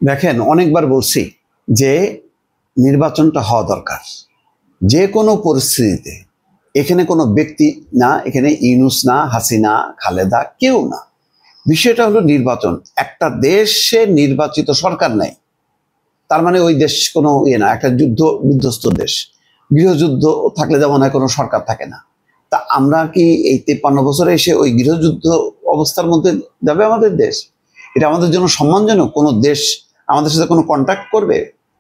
দেখেন, অনেকবার বলছি যে নির্বাচনটা হওয়া দরকার যে কোনো পরিস্থিতিতে। এখানে কোনো ব্যক্তি না, এখানে ইউনূস না, হাসিনা, খালেদা, কেউ না। বিষয়টা হলো নির্বাচন। একটা দেশে নির্বাচিত সরকার নেই, তার মানে ওই দেশ কোনো না, একটা যুদ্ধ বিধ্বস্ত দেশ। গৃহযুদ্ধ থাকলে যেমন কোনো সরকার থাকে না। তা আমরা কি এই 53 বছরে এসে ওই গৃহযুদ্ধ অবস্থার মধ্যে যাবে আমাদের দেশ? এটা আমাদের জন্য সম্মানজনক? কোনো দেশ আমাদের সাথে কোনো কন্ট্যাক্ট করবে,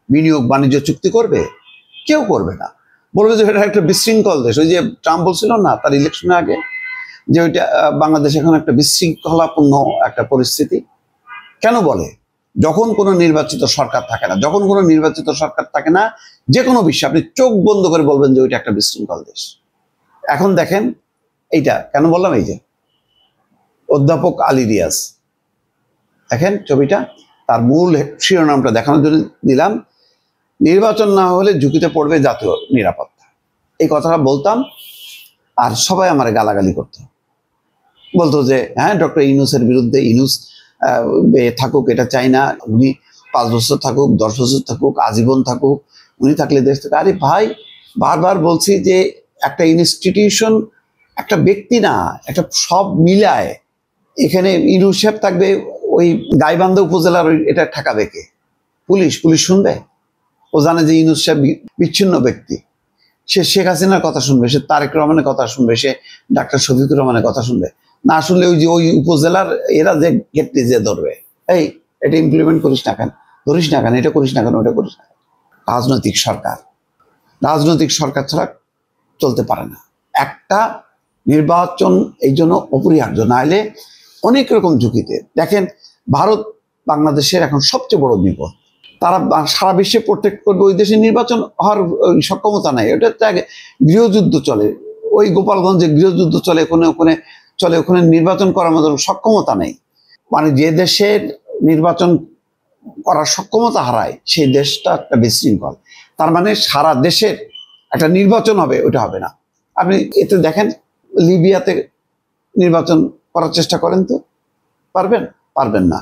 বিনিয়োগ বাণিজ্য চুক্তি করবে? কেউ করবে না। বলবে যে এটা একটা বিশৃঙ্খল দেশ। ওই যে ট্রাম্প বলছিল না তার ইলেকশনের আগে যে ওইটা বাংলাদেশ এখন একটা বিশৃঙ্খলাপূর্ণ একটা পরিস্থিতি। কেন বলে? যখন কোনো নির্বাচিত সরকার থাকে না, যখন কোনো নির্বাচিত সরকার থাকে না, যে কোনো বিষয় আপনি চোখ বন্ধ করে বলবেন যে ওইটা একটা বিশৃঙ্খল দেশ। এখন দেখেন এইটা কেন বললাম, এই যে অধ্যাপক আলী রিয়াজ, দেখেন ছবিটা, তার মূল শিরোনামটা দেখানোর জন্য দিলাম, নির্বাচন না হলে ঝুঁকিতে পড়বে জাতীয় নিরাপত্তা। এই কথাটা বলতাম আর সবাই আমার গালাগালি করতো, বলতো যে হ্যাঁ ডক্টর ইউনূসের বিরুদ্ধে, ইউনূস থাকুক এটা চাই না, উনি 5 বছর থাকুক, 10 বছর থাকুক, আজীবন থাকুক, উনি থাকলে দেশ থেকে। আরে ভাই, বারবার বলছি যে একটা ইনস্টিটিউশন, একটা ব্যক্তি না, একটা সব মিলায়। এখানে ইউনূস সাহেব থাকবে, ওই গাইবান্ধা উপজেলার এটা ঠেকাবে কে? পুলিশ শুনবে? ও জানে যে ইউনূস সাহেব বিচ্ছিন্ন ব্যক্তি। সে শেখ হাসিনার কথা শুনবে, সে তারেক রহমানের কথা শুনবে, সে ডাক্তার শফিকুর রহমানের কথা শুনবে। না শুনলে ওই যে ওই উপজেলার এরা যে গেটটি যে ধরবে, এই এটা ইমপ্লিমেন্ট করিস না কেন, ধরিস না কেন, এটা করিস না কেন, ওটা করিস না কেন। রাজনৈতিক সরকার ছাড়া চলতে পারে না। একটা নির্বাচন এই জন্য অপরিহার্য, না হলে অনেক রকম ঝুঁকিতে। দেখেন, ভারত বাংলাদেশের এখন সবচেয়ে বড় বিপদ। তারা সারা বিশ্বে প্রোটেক্ট করবে, ওই দেশে নির্বাচন হওয়ার সক্ষমতা নাই। ওটা গৃহযুদ্ধ চলে, ওই গোপালগঞ্জে গৃহযুদ্ধ চলে, ওখানে নির্বাচন করার মতো সক্ষমতা নেই। মানে যে দেশের নির্বাচন করার সক্ষমতা হারায় সেই দেশটা একটা বিশৃঙ্খল। তার মানে সারা দেশের একটা নির্বাচন হবে, ওটা হবে না। আপনি এতে দেখেন, লিবিয়াতে নির্বাচন করার চেষ্টা করেন তো, পারবেন না।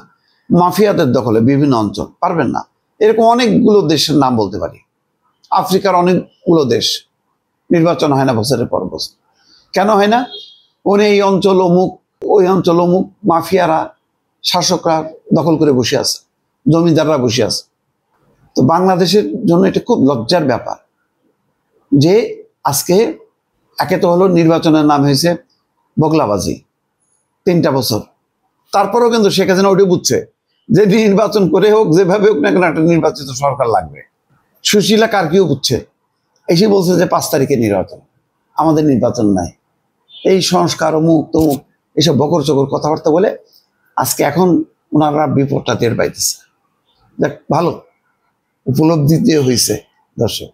মাফিয়াদের দখলে বিভিন্ন অঞ্চল, পারবেন না। এরকম অনেকগুলো দেশের নাম বলতে পারি। আফ্রিকার অনেকগুলো দেশ নির্বাচন হয় না বছরের পর বছর। কেন হয় না? এই অঞ্চল অমুক, ওই অঞ্চল অমুক, মাফিয়ারা, শাসকরা দখল করে বসে আছে, জমিদাররা বসে আছে। তো বাংলাদেশের জন্য এটা খুব লজ্জার ব্যাপার যে আজকে একে তো হলো নির্বাচনের নাম হয়েছে বগলাবাজি 3টা বছর। তারপরেও কিন্তু শেখ হাসিনা ওটা বুঝছে যে নির্বাচন করে হোক, যেভাবে হোক না কেন একটা নির্বাচিত সরকার লাগবে। সুশীলা কার্কিও বুঝছে, এসে বলছে যে 5 তারিখে নির্বাচন, আমাদের নির্বাচন নাই, এই সংস্কার অমুক তমুক, এইসব বকর চকর কথাবার্তা বলে আজকে এখন ওনারা বিপদটা টের পাইতেছে। দেখ, ভালো উপলব্ধি দিয়ে হয়েছে দর্শক।